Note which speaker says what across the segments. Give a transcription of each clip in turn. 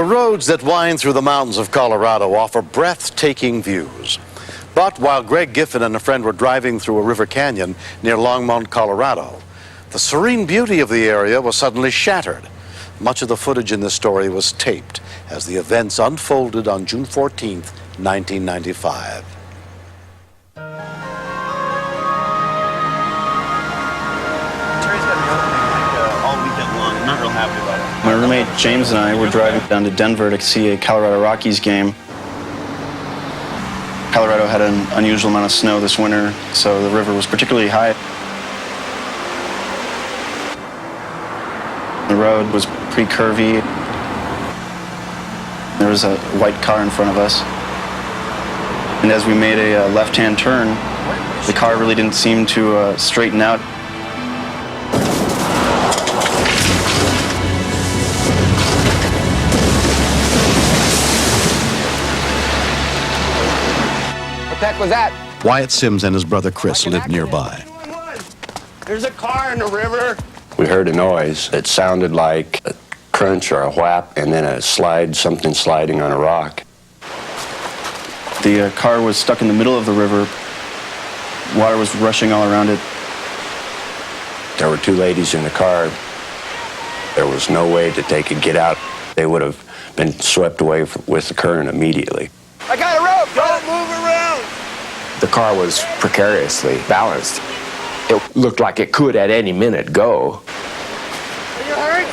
Speaker 1: The roads that wind through the mountains of Colorado offer breathtaking views. But while Greg Giffen and a friend were driving through a river canyon near Longmont, Colorado, the serene beauty of the area was suddenly shattered. Much of the footage in this story was taped as the events unfolded on June 14th, 1995.
Speaker 2: My roommate James and I were driving down to Denver to see a Colorado Rockies game. Colorado had an unusual amount of snow this winter, so the river was particularly high. The road was pretty curvy. There was a white car in front of us. And as we made a left-hand turn, the car really didn't seem to straighten out.
Speaker 3: What the heck was that?
Speaker 1: Wyatt Sims and his brother Chris lived nearby.
Speaker 3: There's a car in the river.
Speaker 4: We heard a noise. It sounded like a crunch or a whap, and then a slide, something sliding on a rock.
Speaker 2: The car was stuck in the middle of the river. Water was rushing all around it.
Speaker 4: There were two ladies in the car. There was no way that they could get out. They would have been swept away with the current immediately.
Speaker 3: I got a rope. Don't move around.
Speaker 5: The car was precariously balanced. It looked like it could at any minute go.
Speaker 3: Are you hurt?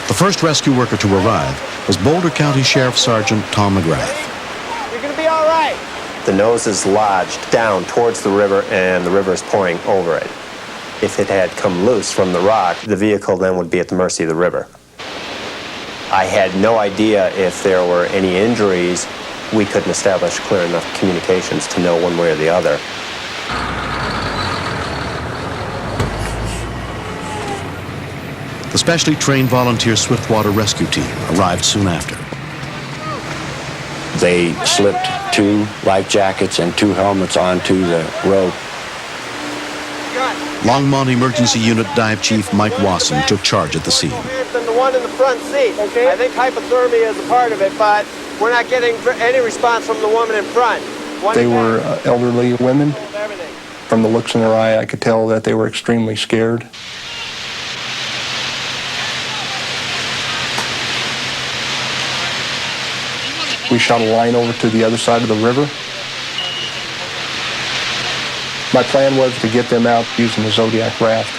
Speaker 1: The first rescue worker to arrive was Boulder County Sheriff Sergeant Tom McGrath.
Speaker 3: You're gonna be all right.
Speaker 6: The nose is lodged down towards the river, and the river is pouring over it. If it had come loose from the rock, the vehicle then would be at the mercy of the river. I had no idea if there were any injuries. We couldn't establish clear enough communications to know one way or the other.
Speaker 1: The specially trained volunteer Swiftwater rescue team arrived soon after.
Speaker 4: They slipped 2 life jackets and 2 helmets onto the rope.
Speaker 1: Longmont Emergency Unit Dive Chief Mike Wasson took charge at the scene.
Speaker 3: Than the one in the front seat. Okay. I think hypothermia is a part of it, but we're not getting any response from the woman in front.
Speaker 7: They were elderly women. From the looks in their eye, I could tell that they were extremely scared. We shot a line over to the other side of the river. My plan was to get them out using the Zodiac raft.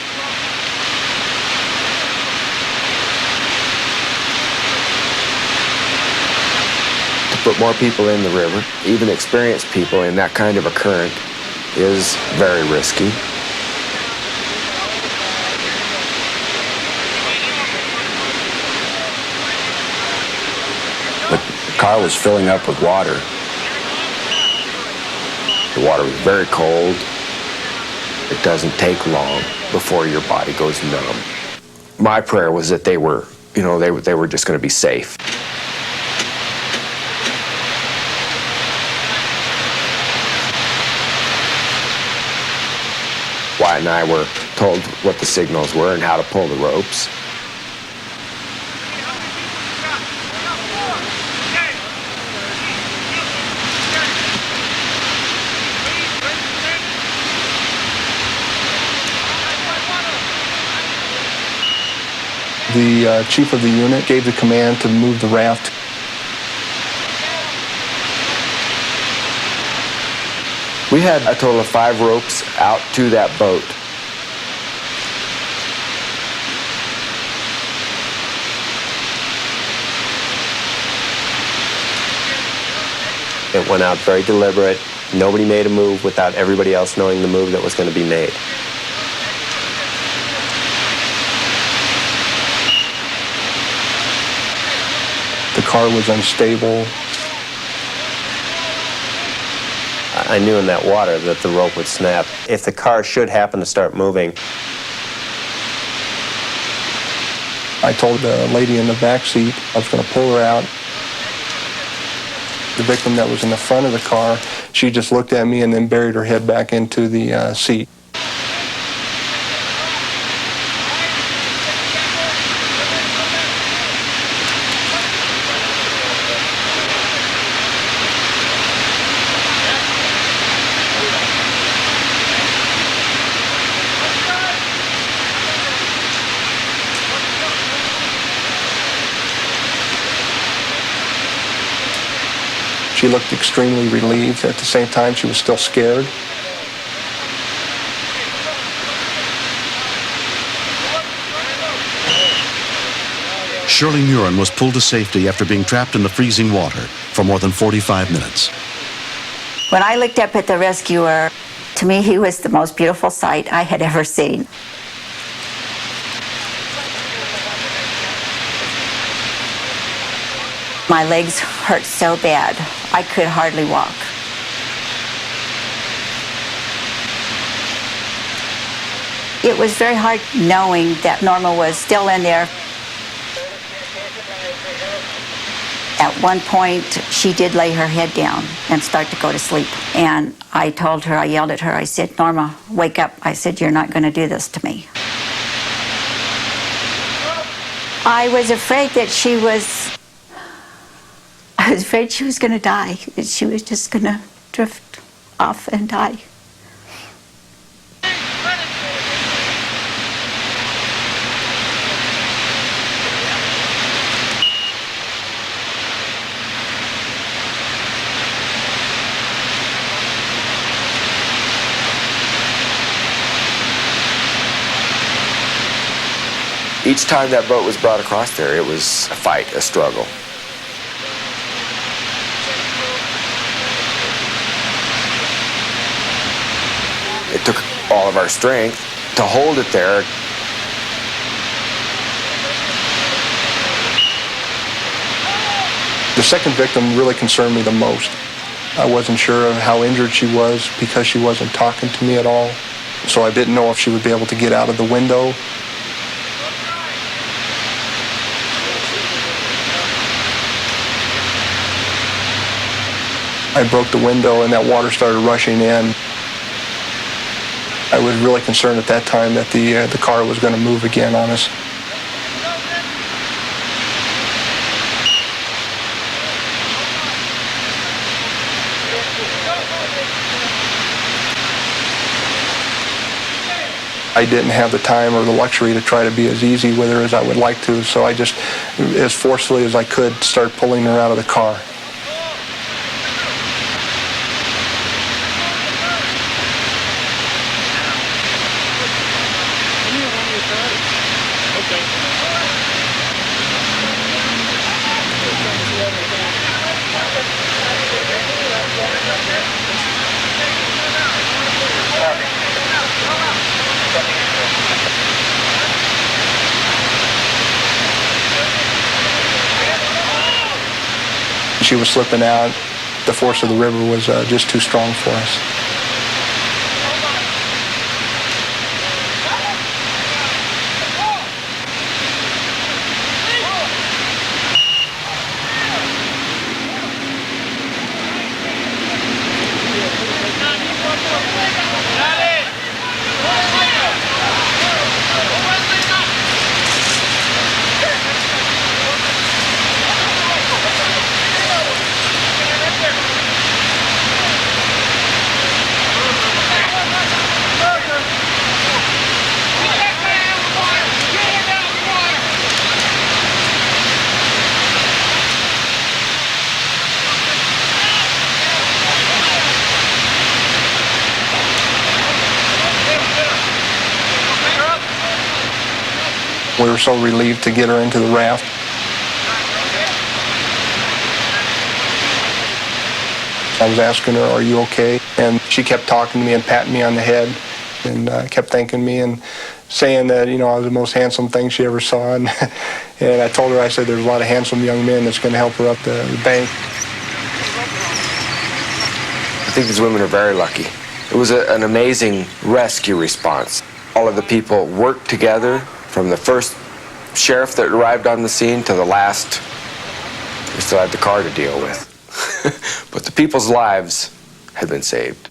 Speaker 5: To put more people in the river, even experienced people in that kind of a current, is very risky.
Speaker 4: The car was filling up with water.
Speaker 5: The water was very cold. It doesn't take long before your body goes numb. My prayer was that they were just going to be safe. Wyatt and I were told what the signals were and how to pull the ropes.
Speaker 7: The chief of the unit gave the command to move the raft.
Speaker 5: We had a total of 5 ropes out to that boat.
Speaker 6: It went out very deliberate. Nobody made a move without everybody else knowing the move that was going to be made.
Speaker 7: The car was unstable.
Speaker 6: I knew in that water that the rope would snap. If the car should happen to start moving,
Speaker 7: I told the lady in the back seat I was going to pull her out. The victim that was in the front of the car, she just looked at me and then buried her head back into the seat. She looked extremely relieved. At the same time, she was still scared.
Speaker 1: Shirley Murin was pulled to safety after being trapped in the freezing water for more than 45 minutes.
Speaker 8: When I looked up at the rescuer, to me, he was the most beautiful sight I had ever seen. My legs hurt so bad, I could hardly walk. It was very hard knowing that Norma was still in there. At one point, she did lay her head down and start to go to sleep. And I told her, I yelled at her, I said, Norma, wake up. I said, you're not going to do this to me. I was afraid that she was going to die, that she was just going to drift off and die.
Speaker 5: Each time that boat was brought across there, it was a fight, a struggle. It took all of our strength to hold it there.
Speaker 7: The second victim really concerned me the most. I wasn't sure of how injured she was because she wasn't talking to me at all. So I didn't know if she would be able to get out of the window. I broke the window and that water started rushing in. I was really concerned at that time that the car was going to move again on us. I didn't have the time or the luxury to try to be as easy with her as I would like to, so I just, as forcefully as I could, start pulling her out of the car. She was slipping out. The force of the river was just too strong for us. We were so relieved to get her into the raft. I was asking her, are you okay? And she kept talking to me and patting me on the head and kept thanking me and saying that, you know, I was the most handsome thing she ever saw. And I told her, I said, there's a lot of handsome young men that's going to help her up the bank.
Speaker 5: I think these women are very lucky. It was an amazing rescue response. All of the people worked together, from the first sheriff that arrived on the scene to the last. We still had the car to deal with. But the people's lives had been saved.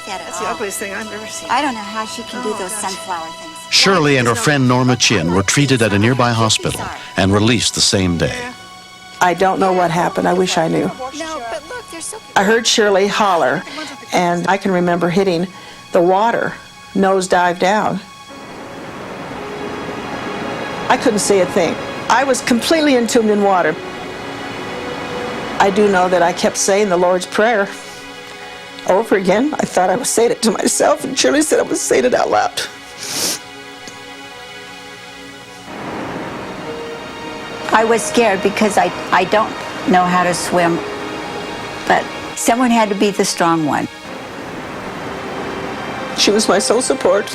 Speaker 8: That's the ugliest thing I've ever seen. I don't know how she can do those sunflower things.
Speaker 1: Shirley and her friend Norma Chin were treated at a nearby hospital and released the same day.
Speaker 9: I don't know what happened. I wish I knew. I heard Shirley holler, and I can remember hitting the water, nosedive down. I couldn't say a thing. I was completely entombed in water. I do know that I kept saying the Lord's Prayer over again. I thought I was saying it to myself, and Shirley said I was saying it out loud.
Speaker 8: I was scared because I don't know how to swim, but someone had to be the strong one.
Speaker 9: She was my sole support.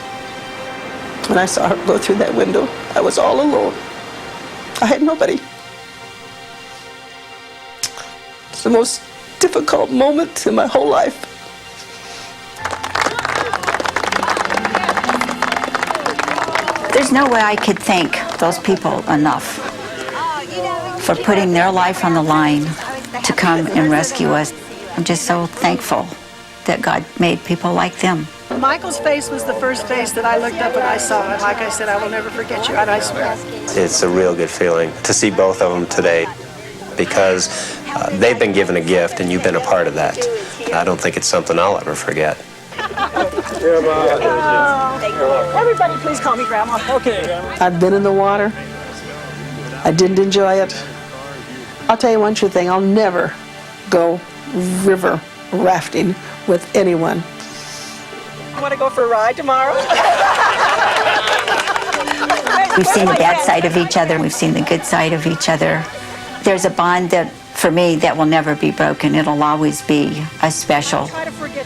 Speaker 9: When I saw her go through that window, I was all alone. I had nobody. It's the most difficult moment in my whole life.
Speaker 8: There's no way I could thank those people enough for putting their life on the line to come and rescue us. I'm just so thankful that God made people like them.
Speaker 10: Michael's face was the first face that I looked up and I saw, and like I said, I will never forget you, and I swear.
Speaker 6: It's a real good feeling to see both of them today, because they've been given a gift and you've been a part of that. I don't think it's something I'll ever forget.
Speaker 10: Everybody please call me Grandma. Okay, Grandma.
Speaker 9: I've been in the water. I didn't enjoy it. I'll tell you one true thing, I'll never go river rafting with anyone.
Speaker 10: Want to go for a ride tomorrow?
Speaker 8: We've seen the bad side of each other, we've seen the good side of each other. There's a bond that, for me, that will never be broken. It'll always be a special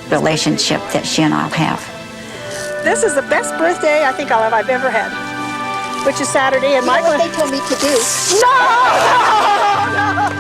Speaker 8: relationship that she and I'll have.
Speaker 10: This is the best birthday I think I've ever had, which is Saturday, and Michael...
Speaker 11: What they told me to do.
Speaker 10: No!